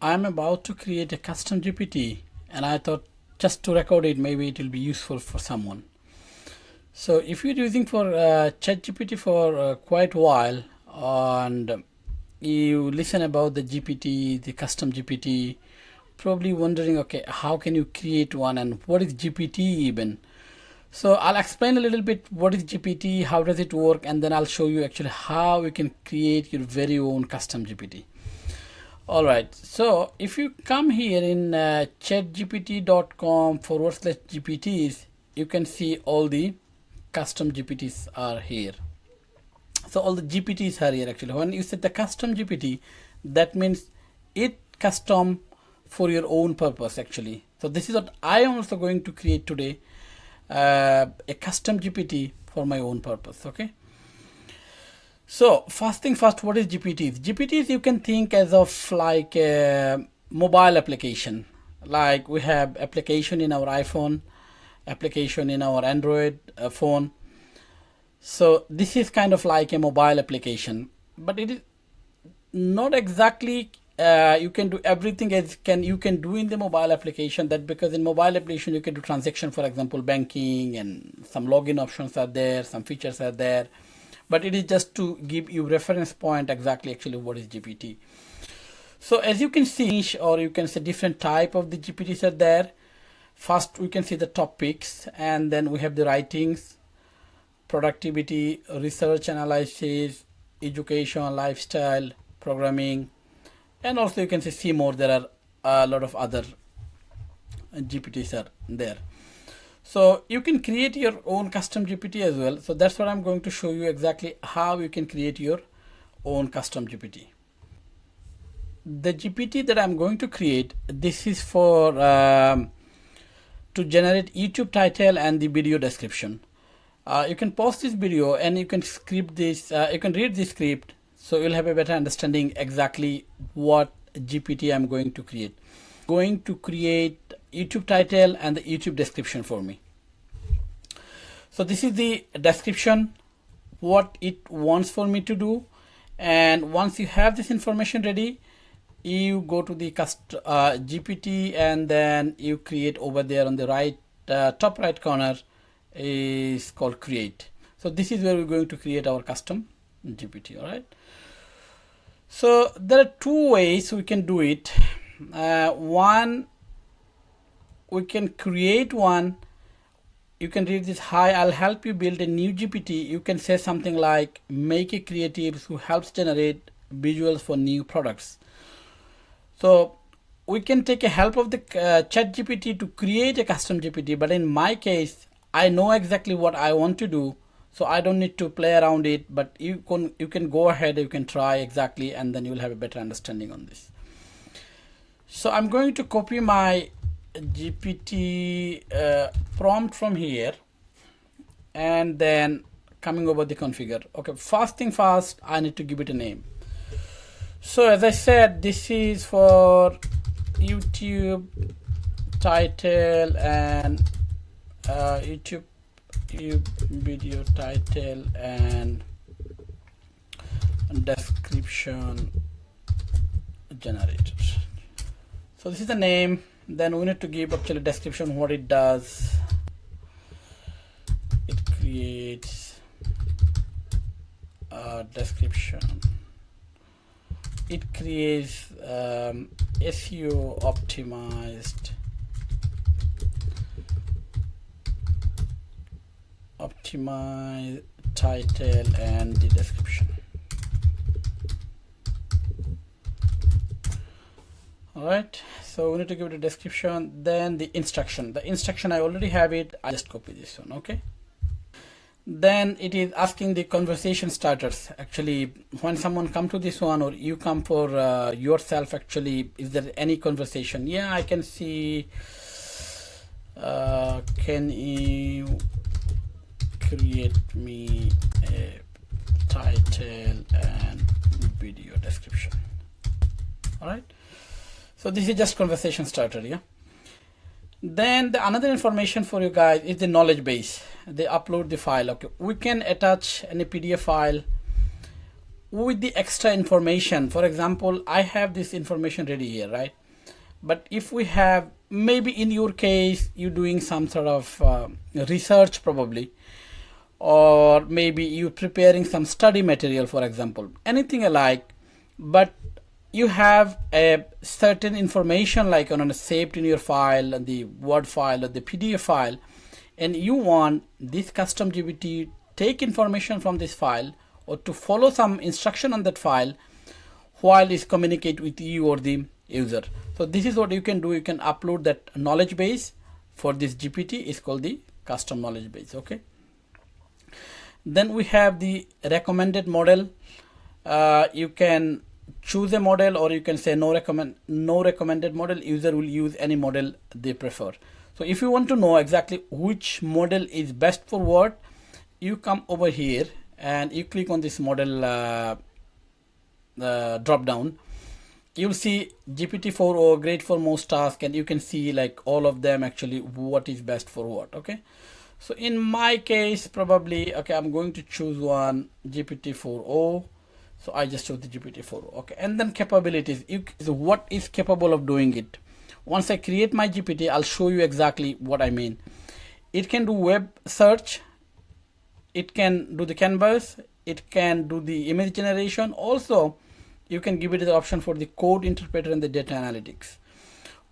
I'm about to create a custom GPT and I thought just to record it, maybe it will be useful for someone. So if you're using for ChatGPT for quite a while and you listen about the GPT, the custom GPT, probably wondering, okay, how can you create one and what is GPT even? So I'll explain a little bit what is GPT, how does it work, and then I'll show you actually how you can create your very own custom GPT. All right, so if you come here in chatgpt.com/GPTs, you can see all the custom GPTs are here. So all the GPTs are here actually. When you set the custom GPT, that means it custom for your own purpose actually. So this is what I am also going to create today, a custom GPT for my own purpose, okay? So first thing first, what is GPTs? GPTs you can think as of like a mobile application. Like we have application in our iPhone, application in our Android phone. So this is kind of like a mobile application, but it is not exactly you can do everything as you can do in the mobile application. That because in mobile application you can do transaction, for example, banking, and some login options are there, some features are there. But it is just to give you reference point exactly actually what is GPT. So as you can see, or you can see different type of the GPTs are there. First we can see the topics, and then we have the writings, productivity, research analysis, education, lifestyle, programming, and also you can see more. There are a lot of other GPTs are there. So you can create your own custom GPT as well. So that's what I'm going to show you exactly how you can create your own custom GPT. The GPT that I'm going to create, this is for to generate YouTube title and the video description. You can pause this video and you can script this, you can read the script, so you'll have a better understanding exactly what GPT I'm going to create. Going to create YouTube title and the YouTube description for me. So this is the description, what it wants for me to do. And once you have this information ready, you go to the GPT, and then you create over there on the right top right corner is called create. So this is where we're going to create our custom GPT. All right. So there are two ways we can do it. One, we can create one. You can read this. Hi, I'll help you build a new GPT. You can say something like make a creative who helps generate visuals for new products. So we can take a help of the chat GPT to create a custom GPT, but in my case I know exactly what I want to do, so I don't need to play around it. But you can go ahead, you can try exactly, and then you'll have a better understanding on this. So I'm going to copy my GPT prompt from here, and then coming over the configure. Okay, first thing first, I need to give it a name. So as I said, this is for YouTube title and YouTube video title and description generator. So this is the name. Then we need to give actually description, what it does. It creates a description. It creates SEO optimized title and the description. All right, so we need to give it a description. Then the instruction. The instruction I already have it. I just copy this one. Okay. Then it is asking the conversation starters. Actually, when someone come to this one, or you come for yourself, actually, is there any conversation? Yeah, I can see. Can you create me a title and video description? All right. So this is just conversation starter. Yeah. Then the another information for you guys is the knowledge base. They upload the file. Okay, we can attach any PDF file with the extra information. For example, I have this information ready here, right? But if we have, maybe in your case, you're doing some sort of research probably, or maybe you're preparing some study material, for example, anything alike, but you have a certain information like on a saved in your file, and the Word file or the PDF file, and you want this custom GPT take information from this file or to follow some instruction on that file while it communicate with you or the user. So this is what you can do. You can upload that knowledge base for this GPT. It's called the custom knowledge base. Okay. Then we have the recommended model. You can choose a model, or you can say no recommended model. User will use any model they prefer. So if you want to know exactly which model is best for what, you come over here and you click on this model drop down. You'll see GPT-4o great for most tasks, and you can see like all of them actually what is best for what. Okay, so in my case probably, okay, I'm going to choose one, GPT-4o. So I just chose the GPT-4o. Okay, and then capabilities, what is capable of doing it. Once I create my GPT, I'll show you exactly what I mean. It can do web search, it can do the canvas, it can do the image generation. Also, you can give it the option for the code interpreter and the data analytics.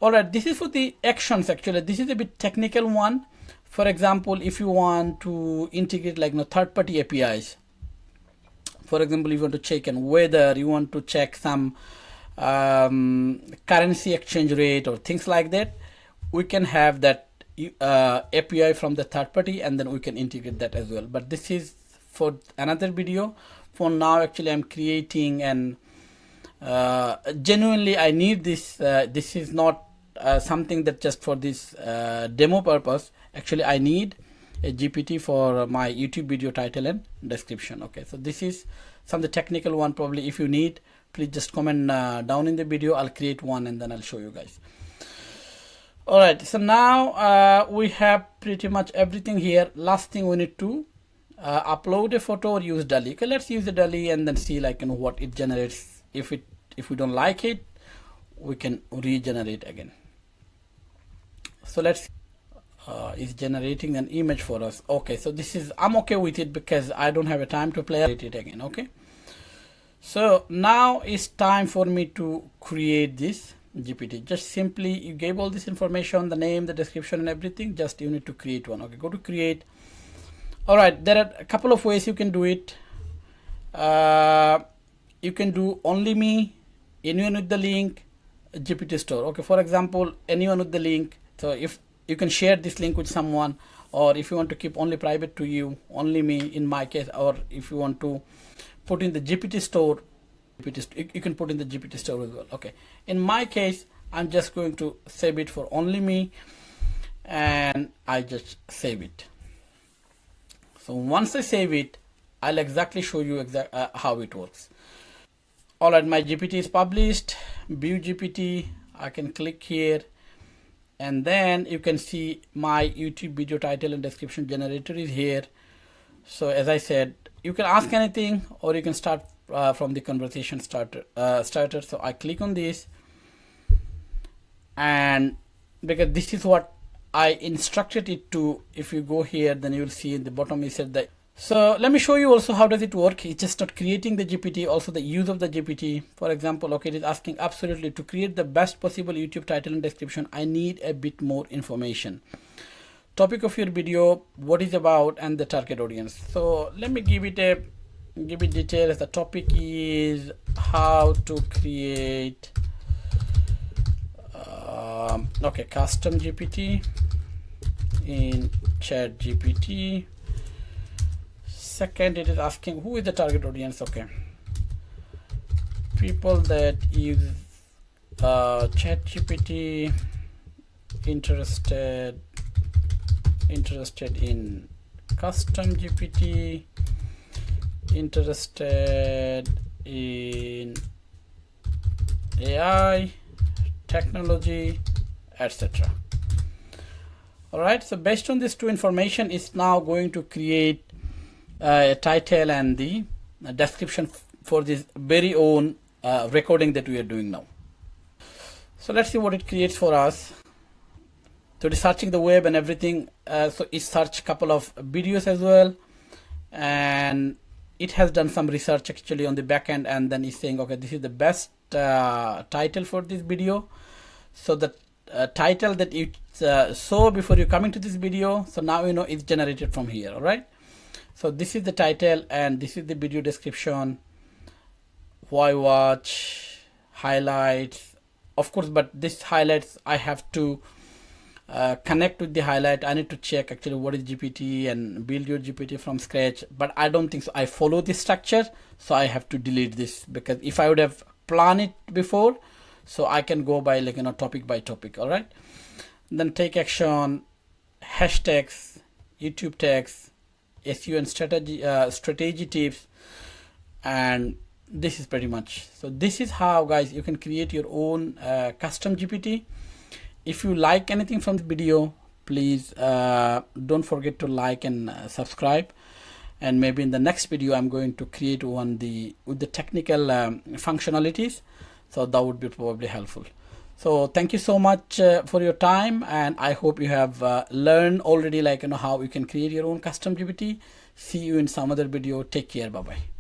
All right, this is for the actions. Actually, this is a bit technical one. For example, if you want to integrate like third-party APIs, for example, you want to check and whether you want to check some currency exchange rate or things like that, we can have that API from the third party, and then we can integrate that as well. But this is for another video. For now, actually, I'm creating and genuinely I need this. This is not something that just for this demo purpose. Actually, I need a GPT for my YouTube video title and description. Okay, so this is some of the technical one. Probably if you need, please just comment down in the video. I'll create one and then I'll show you guys. All right, so now we have pretty much everything here. Last thing, we need to upload a photo or use DALL-E. Okay, let's use the DALL-E and then see like what it generates. If we don't like it, we can regenerate again. So let's is generating an image for us. Okay, so this is, I'm okay with it because I don't have a time to play it again. Okay, so now it's time for me to create this GPT. Just simply, you gave all this information, the name, the description and everything, just you need to create one. Okay, go to create. All right, there are a couple of ways you can do it. You can do only me, anyone with the link, GPT store. Okay, for example, anyone with the link. So if you can share this link with someone, or if you want to keep only private to you, only me in my case, or if you want to put in the GPT store, you can put in the GPT store as well. Okay, in my case, I'm just going to save it for only me, and I just save it. So once I save it, I'll exactly show you how it works. All right, my GPT is published. View GPT, I can click here, and then you can see my YouTube video title and description generator is here. So as I said, you can ask anything, or you can start from the conversation starter. So I click on this, and because this is what I instructed it to, if you go here, then you will see in the bottom it said that. So let me show you also how does it work. It's just not creating the GPT, also the use of the GPT. For example, okay, it is asking absolutely to create the best possible YouTube title and description, I need a bit more information. Topic of your video, what is about, and the target audience. So let me give it details. The topic is how to create okay, custom GPT in Chat GPT. Second, it is asking who is the target audience. Okay, people that use Chat GPT, interested in custom GPT, interested in AI, technology, etc. All right, so based on this two information, it's now going to create a title and the description for this very own recording that we are doing now. So let's see what it creates for us. So it is searching the web and everything. So it searched a couple of videos as well, and it has done some research actually on the back end, and then it's saying, okay, this is the best title for this video. So the title that you saw before you coming to this video, so now you know it's generated from here. All right, so this is the title and this is the video description, why watch, highlights, of course, but this highlights I have to connect with the highlight. I need to check actually what is GPT and build your GPT from scratch, but I don't think so. I follow this structure, so I have to delete this, because if I would have planned it before, so I can go by like, you know, topic by topic. All right, then take action, hashtags, YouTube tags, SEO and strategy tips, and this is pretty much. So this is how, guys, you can create your own custom GPT. If you like anything from the video, please don't forget to like and subscribe. And maybe in the next video, I'm going to create one with the technical functionalities. So that would be probably helpful. So thank you so much for your time, and I hope you have learned already, like, you know, how you can create your own custom GPT. See you in some other video. Take care. Bye bye.